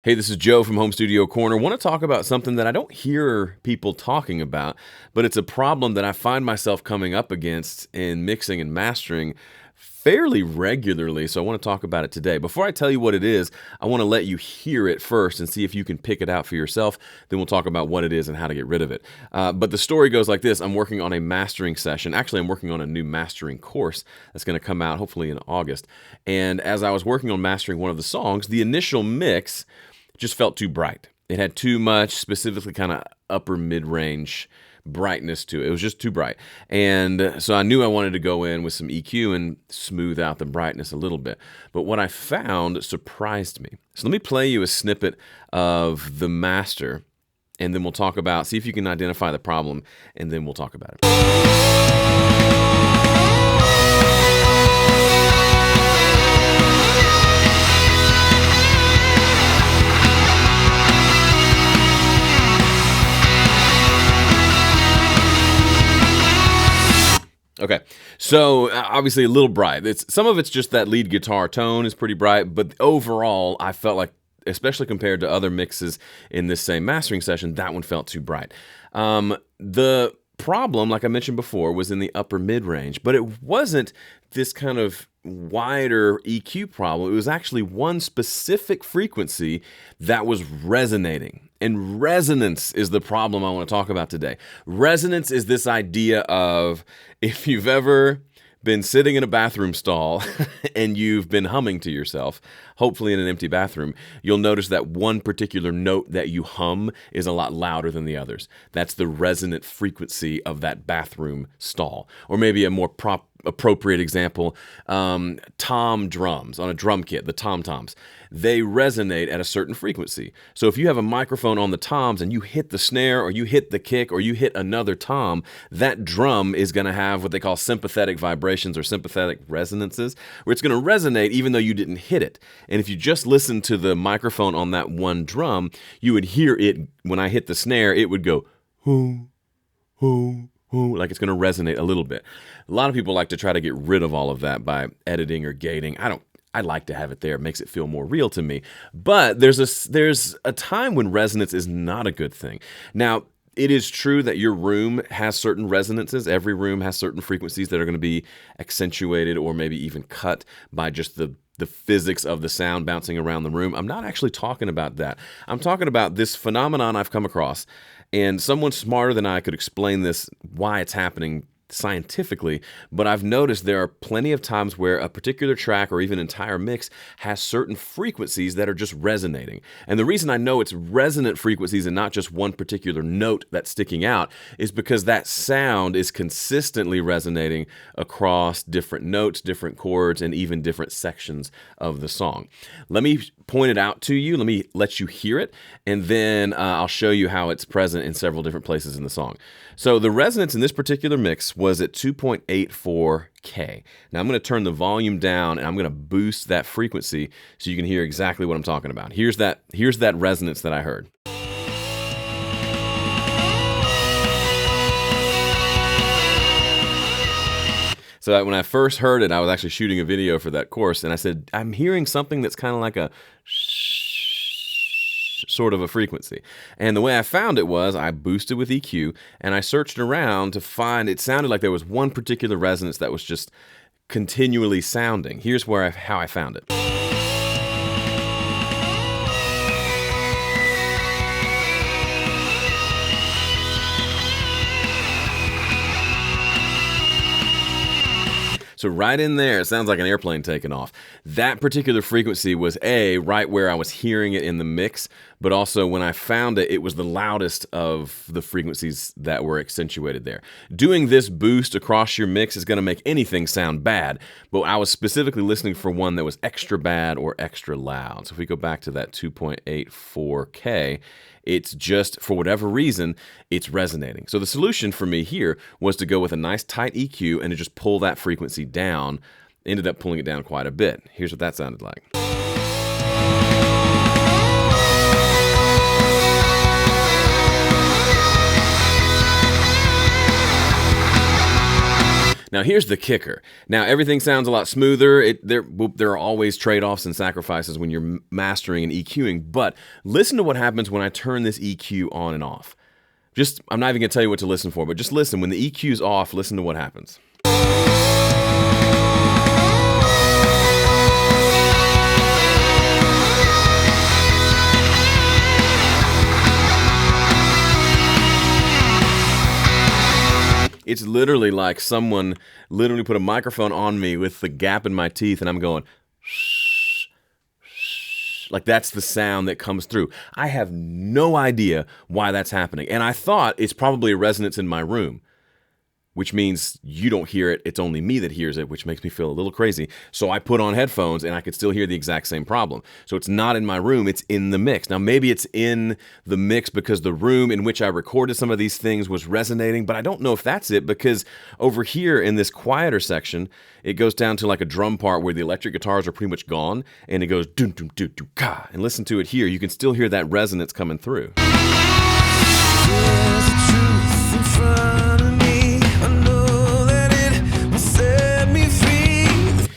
Hey, this is Joe from Home Studio Corner. Want to talk about something that I don't hear people talking about, but it's a problem that I find myself coming up against in mixing and mastering fairly regularly. So I want to talk about it today. Before I tell you what it is, I want to let you hear it first and see if you can pick it out for yourself. Then we'll talk about what it is and how to get rid of it. But the story goes like this. I'm working on a mastering session. Actually, I'm working on a new mastering course that's going to come out hopefully in August. And as I was working on mastering one of the songs, the initial mix just felt too bright. It had too much, specifically kind of upper mid-range brightness to it. It was just too bright. And so I knew I wanted to go in with some EQ and smooth out the brightness a little bit. But what I found surprised me. So let me play you a snippet of the master, and then we'll talk about, see if you can identify the problem, and then we'll talk about it. Okay, so obviously a little bright. Some of it's just that lead guitar tone is pretty bright, but overall I felt like, especially compared to other mixes in this same mastering session, that one felt too bright. The problem, like I mentioned before, was in the upper mid-range, but it wasn't this kind of wider EQ problem. It was actually one specific frequency that was resonating. And resonance is the problem I want to talk about today. Resonance is this idea of, if you've ever been sitting in a bathroom stall and you've been humming to yourself, hopefully in an empty bathroom, you'll notice that one particular note that you hum is a lot louder than the others. That's the resonant frequency of that bathroom stall. Or maybe a more appropriate example, tom drums on a drum kit, the tom-toms. They resonate at a certain frequency. So if you have a microphone on the toms and you hit the snare or you hit the kick or you hit another tom, that drum is going to have what they call sympathetic vibrations or sympathetic resonances, where it's going to resonate even though you didn't hit it. And if you just listen to the microphone on that one drum, you would hear it, when I hit the snare, it would go, hoo, hoo, hoo, like it's going to resonate a little bit. A lot of people like to try to get rid of all of that by editing or gating. I like to have it there. It makes it feel more real to me. But there's a time when resonance is not a good thing. Now, it is true that your room has certain resonances. Every room has certain frequencies that are going to be accentuated or maybe even cut by just the physics of the sound bouncing around the room. I'm not actually talking about that. I'm talking about this phenomenon I've come across, and someone smarter than I could explain this, why it's happening scientifically, but I've noticed there are plenty of times where a particular track or even entire mix has certain frequencies that are just resonating. And the reason I know it's resonant frequencies and not just one particular note that's sticking out is because that sound is consistently resonating across different notes, different chords, and even different sections of the song. Let me point it out to you. Let me let you hear it, and then I'll show you how it's present in several different places in the song. So the resonance in this particular mix was at 2.84K. Now I'm going to turn the volume down and I'm going to boost that frequency so you can hear exactly what I'm talking about. Here's that resonance that I heard. So when I first heard it, I was actually shooting a video for that course, and I said, I'm hearing something that's kind of like a sort of a frequency. And the way I found it was I boosted with EQ, and I searched around to find, it sounded like there was one particular resonance that was just continually sounding. Here's how I found it. So right in there, it sounds like an airplane taking off. That particular frequency was right where I was hearing it in the mix, but also when I found it, it was the loudest of the frequencies that were accentuated there. Doing this boost across your mix is going to make anything sound bad, but I was specifically listening for one that was extra bad or extra loud. So if we go back to that 2.84K, it's just, for whatever reason, it's resonating. So the solution for me here was to go with a nice tight EQ and to just pull that frequency down. Ended up pulling it down quite a bit. Here's what that sounded like. Now, Now, here's the kicker. Now, everything sounds a lot smoother. There are always trade-offs and sacrifices when you're mastering and EQing, but listen to what happens when I turn this EQ on and off. I'm not even going to tell you what to listen for, but just listen. When the EQ's off, listen to what happens. It's literally like someone literally put a microphone on me with the gap in my teeth, and I'm going, shh, shh. Like that's the sound that comes through. I have no idea why that's happening. And I thought it's probably a resonance in my room, which means you don't hear it. It's only me that hears it, which makes me feel a little crazy. So I put on headphones and I could still hear the exact same problem. So it's not in my room, it's in the mix. Now, maybe it's in the mix because the room in which I recorded some of these things was resonating, but I don't know if that's it because over here in this quieter section, it goes down to like a drum part where the electric guitars are pretty much gone and it goes dum dum dum dum ka. And listen to it here. You can still hear that resonance coming through. There's a truth in front of me.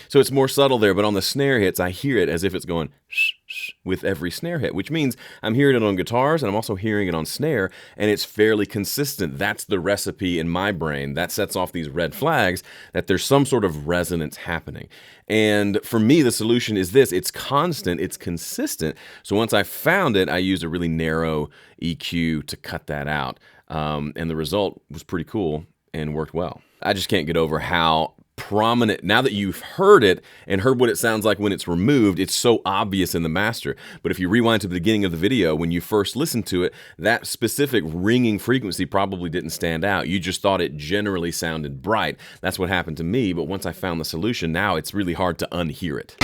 So it's more subtle there, but on the snare hits, I hear it as if it's going shh, shh with every snare hit, which means I'm hearing it on guitars and I'm also hearing it on snare, and it's fairly consistent. That's the recipe in my brain. That sets off these red flags that there's some sort of resonance happening. And for me, the solution is this. It's constant. It's consistent. So once I found it, I used a really narrow EQ to cut that out. And the result was pretty cool and worked well. I just can't get over how prominent, now that you've heard it and heard what it sounds like when it's removed, it's so obvious in the master. But if you rewind to the beginning of the video, when you first listened to it, that specific ringing frequency probably didn't stand out. You just thought it generally sounded bright. That's what happened to me, but once I found the solution, now it's really hard to unhear it.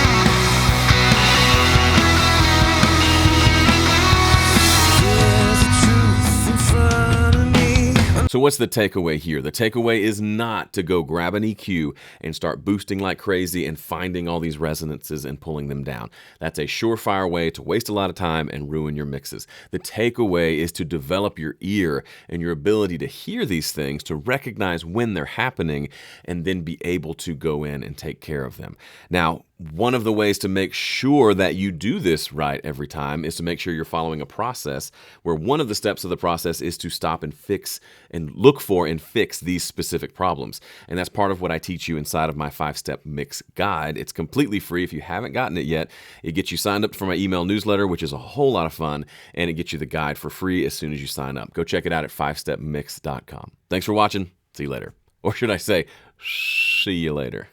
So what's the takeaway here? The takeaway is not to go grab an EQ and start boosting like crazy and finding all these resonances and pulling them down. That's a surefire way to waste a lot of time and ruin your mixes. The takeaway is to develop your ear and your ability to hear these things, to recognize when they're happening, and then be able to go in and take care of them. Now, one of the ways to make sure that you do this right every time is to make sure you're following a process where one of the steps of the process is to stop and fix and look for and fix these specific problems. And that's part of what I teach you inside of my 5-step mix guide. It's completely free if you haven't gotten it yet. It gets you signed up for my email newsletter, which is a whole lot of fun, and it gets you the guide for free as soon as you sign up. Go check it out at 5stepmix.com. Thanks for watching. See you later. Or should I say, see you later.